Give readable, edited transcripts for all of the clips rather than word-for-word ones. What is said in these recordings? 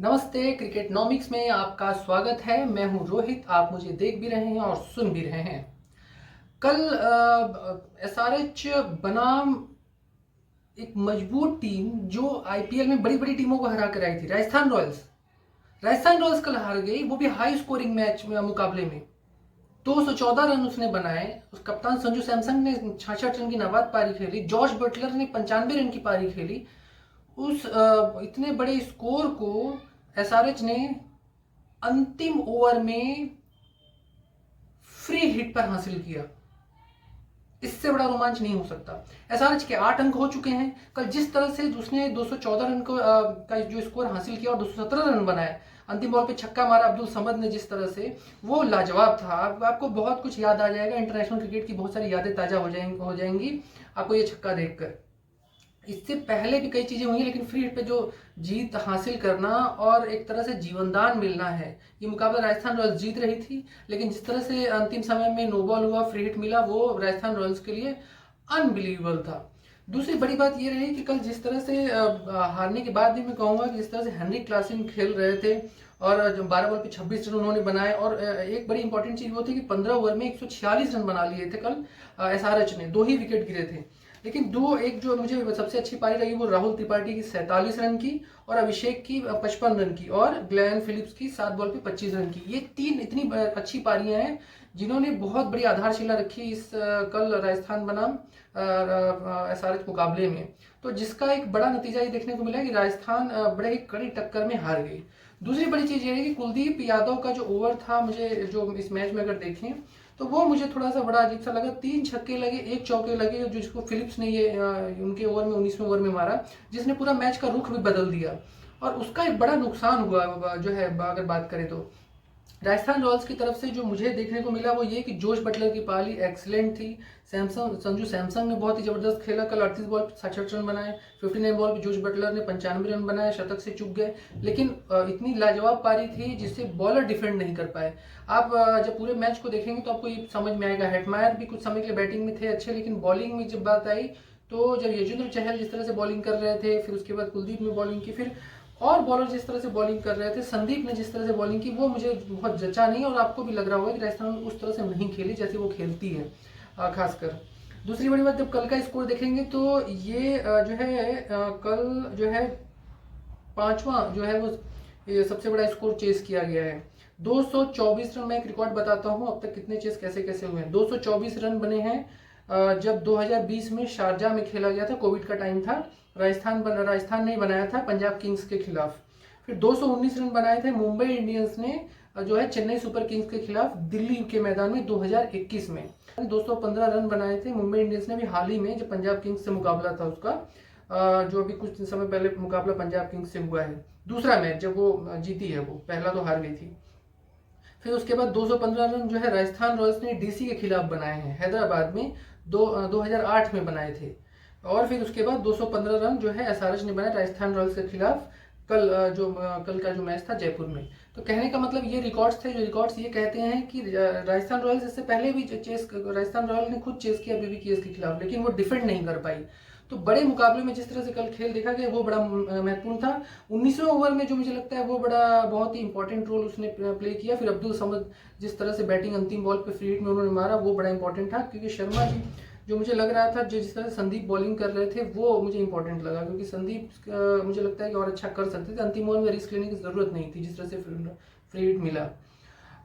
नमस्ते, क्रिकेटनॉमिक्स में आपका स्वागत है। मैं हूं रोहित। आप मुझे देख भी रहे हैं और सुन भी रहे हैं। कल एसआरएच बनाम एक मजबूत टीम जो आईपीएल में बड़ी बड़ी टीमों को हरा कर आई थी, राजस्थान रॉयल्स कल हार गई, वो भी हाई स्कोरिंग मैच में मुकाबले में। 214 रन उसने बनाए। उस कप्तान संजू सैमसन ने 66 रन की नाबाद पारी खेली। जॉश बटलर ने 95 रन की पारी खेली। उस इतने बड़े स्कोर को एसआरएच ने अंतिम ओवर में फ्री हिट पर हासिल किया। इससे बड़ा रोमांच नहीं हो सकता। एसआरएच के 8 अंक हो चुके हैं। कल जिस तरह से उसने 214 रन का जो स्कोर हासिल किया और 217 रन बनाए, अंतिम बॉल पे छक्का मारा अब्दुल समद ने, जिस तरह से वो लाजवाब था। आपको बहुत कुछ याद आ जाएगा। इंटरनेशनल क्रिकेट की बहुत सारी यादें ताजा हो जाएंगी आपको ये छक्का देखकर। इससे पहले भी कई चीजें हुई हैं, लेकिन फ्री हिट पे जो जीत हासिल करना और एक तरह से जीवनदान मिलना है, ये मुकाबला राजस्थान रॉयल्स जीत रही थी, लेकिन जिस तरह से अंतिम समय में नो बॉल हुआ, फ्री हिट मिला, वो राजस्थान रॉयल्स के लिए अनबिलीवेबल था। दूसरी बड़ी बात ये रही कि कल जिस तरह से हारने के बाद भी मैं कहूंगा कि जिस तरह से हेनरिक क्लासन खेल रहे थे और जो 12 बॉल पे 26 रन उन्होंने बनाए, और एक बड़ी इंपॉर्टेंट चीज वो थी कि 15 ओवर में 146 रन बना लिए थे कल एसआरएच ने। 2 ही विकेट गिरे थे, लेकिन दो एक जो मुझे सबसे अच्छी पारी लगी वो राहुल त्रिपाठी की 47 रन की, और अभिषेक की 55 रन की, और ग्लेन फिलिप्स की 7 बॉल पे 25 रन की। ये तीन इतनी अच्छी पारियां हैं जिन्होंने बहुत बड़ी आधारशिला रखी इस कल राजस्थान बनाम एसआरएच मुकाबले में। तो जिसका एक बड़ा नतीजा ये देखने को मिला कि राजस्थान बड़े ही कड़ी टक्कर में हार गई। दूसरी बड़ी चीज ये है कि कुलदीप यादव का जो ओवर था, मुझे जो इस मैच में अगर देखें तो वो मुझे थोड़ा सा बड़ा अजीब सा लगा। 3 छक्के लगे, 1 चौके लगे, जिसको फिलिप्स ने ये उनके ओवर में 19वें ओवर में मारा, जिसने पूरा मैच का रुख भी बदल दिया। और उसका एक बड़ा नुकसान हुआ जो है, अगर बात करें तो राजस्थान रॉयल्स की तरफ से जो मुझे देखने को मिला वो ये कि जोश बटलर की पारी एक्सीलेंट थी। संजू सैमसन ने बहुत ही जबरदस्त खेला। कल 38 बॉल पे 66 रन बनाए। 59 बॉल पे जोश बटलर ने 95 रन बनाए, शतक से चूक गए, लेकिन इतनी लाजवाब पारी थी जिससे बॉलर डिफेंड नहीं कर पाए। आप जब पूरे मैच को देखेंगे तो आपको ये समझ में आएगा। हेटमायर भी कुछ समय के लिए बैटिंग में थे अच्छे, लेकिन बॉलिंग में जब बात आई तो जब युजवेंद्र चहल जिस तरह से बॉलिंग कर रहे थे, फिर उसके बाद कुलदीप ने बॉलिंग की, फिर और बॉलर जिस तरह से बॉलिंग कर रहे थे, संदीप ने जिस तरह से बॉलिंग की, वो मुझे बहुत जचा नहीं। और आपको भी लग रहा होगा कि राजस्थान उस तरह से नहीं खेली जैसे वो खेलती है खासकर। दूसरी बड़ी बात, जब कल का स्कोर देखेंगे तो ये जो है कल जो है पांचवा जो है वो ये सबसे बड़ा स्कोर चेस किया गया है। 224 रन। मैं एक रिकॉर्ड बताता हूँ अब तक कितने चेस कैसे कैसे हुए हैं। 224 रन बने हैं जब 2020 में शारजाह में खेला गया था, कोविड का टाइम था। राजस्थान ने बनाया था पंजाब किंग्स के खिलाफ। फिर 219 रन बनाए थे मुंबई इंडियंस ने जो है चेन्नई सुपर किंग्स के खिलाफ दिल्ली के मैदान में 2021 में। 215 रन बनाए थे मुंबई इंडियंस ने भी हाल ही में, जब पंजाब किंग्स से मुकाबला था उसका, जो अभी कुछ समय पहले मुकाबला पंजाब किंग्स से हुआ है, दूसरा मैच जब वो जीती है। वो पहला तो हार गई थी। फिर उसके बाद 215 रन जो है राजस्थान रॉयल्स ने डीसी के खिलाफ बनाए हैं, हैदराबाद में 2008 में बनाए थे। और फिर उसके बाद 215 रन जो है एसआरएच ने बनाए राजस्थान रॉयल्स के खिलाफ कल का जो मैच था जयपुर में। तो कहने का मतलब ये रिकॉर्ड्स थे, जो रिकॉर्ड्स ये कहते हैं कि राजस्थान रॉयल्स इससे पहले भी राजस्थान रॉयल ने खुद चेस किया बीबीकेएस के खिलाफ, लेकिन वो डिफेंड नहीं कर पाई। तो बड़े मुकाबले में जिस तरह से कल खेल देखा गया वो बड़ा महत्वपूर्ण था। 19वें ओवर में जो मुझे लगता है वो बड़ा बहुत ही इंपॉर्टेंट रोल उसने प्ले किया। फिर अब्दुल समद जिस तरह से बैटिंग अंतिम बॉल पे फ्री हिट में उन्होंने मारा, वो बड़ा इंपॉर्टेंट था। क्योंकि शर्मा जी जो मुझे लग रहा था, जो जिस तरह से संदीप बॉलिंग कर रहे थे, वो मुझे इंपॉर्टेंट लगा, क्योंकि संदीप मुझे लगता है कि और अच्छा कर सकते थे। अंतिम ओवर में रिस्क लेने की जरूरत नहीं थी जिस तरह से फ्री हिट मिला।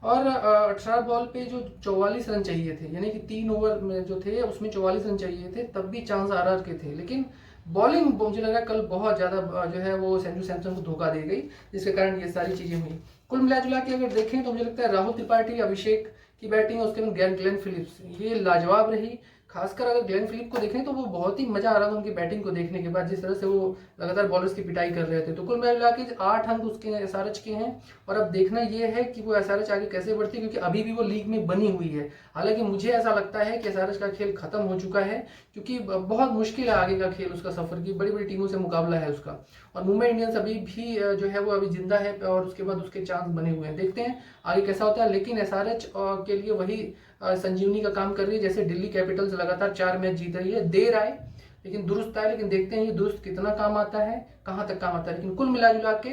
और 18 बॉल पे जो 44 रन चाहिए थे, यानी कि 3 ओवर में जो थे उसमें 44 रन चाहिए थे, तब भी चांस आरआर के थे। लेकिन बॉलिंग मुझे लगा कल बहुत ज्यादा जो है वो संजू सैमसन को धोखा दे गई, जिसके कारण ये सारी चीजें हुई। कुल मिला जुला के अगर देखें तो मुझे लगता है राहुल त्रिपाठी, अभिषेक की बैटिंग और उसके बाद ग्लेन फिलिप्स ये लाजवाब रही। खासकर अगर ग्लेन फिलिप को देखें तो वो बहुत ही मजा आ रहा था उनकी बैटिंग को देखने के बाद, जिस तरह से वो लगातार बॉलर्स की पिटाई कर रहे थे। तो कुल मिला के 8 अंक उसके एसआरएच के हैं। और अब देखना ये है कि वो एसआरएच आगे कैसे बढ़ती है, क्योंकि अभी भी वो लीग में बनी हुई है। हालांकि मुझे ऐसा लगता है कि एसआरएच का खेल खत्म हो चुका है, क्योंकि बहुत मुश्किल है आगे का खेल उसका, सफर की बड़ी बड़ी टीमों से मुकाबला है उसका। और मुंबई इंडियंस अभी भी जो है वो अभी जिंदा है, और उसके बाद उसके चांस बने हुए हैं। देखते हैं आगे कैसा होता है। लेकिन एसआरएच के लिए वही संजीवनी का काम कर रही है, जैसे दिल्ली कैपिटल्स लगातार 4 मैच जीत रही है। देर आए लेकिन दुरुस्त आए, लेकिन देखते हैं ये दुरुस्त कितना काम आता है, कहां तक काम आता है। लेकिन कुल मिला जुला के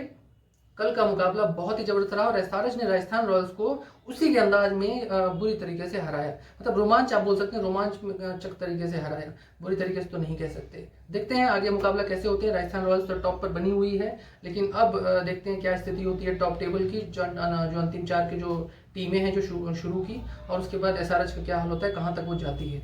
कल का मुकाबला बहुत ही जबरदस्त रहा और एसआरएच ने राजस्थान रॉयल्स को उसी के अंदाज में बुरी तरीके से हराया। मतलब रोमांच आप बोल सकते हैं, रोमांचक तरीके से हराया, बुरी तरीके से तो नहीं कह सकते। देखते हैं आगे मुकाबला कैसे होते हैं। राजस्थान रॉयल्स तो टॉप पर बनी हुई है, लेकिन अब देखते हैं क्या स्थिति होती है टॉप टेबल की, जो अंतिम 4 की जो टीमें हैं जो शुरू की, और उसके बाद एसआरएच का क्या हाल होता है, कहाँ तक वो जाती है।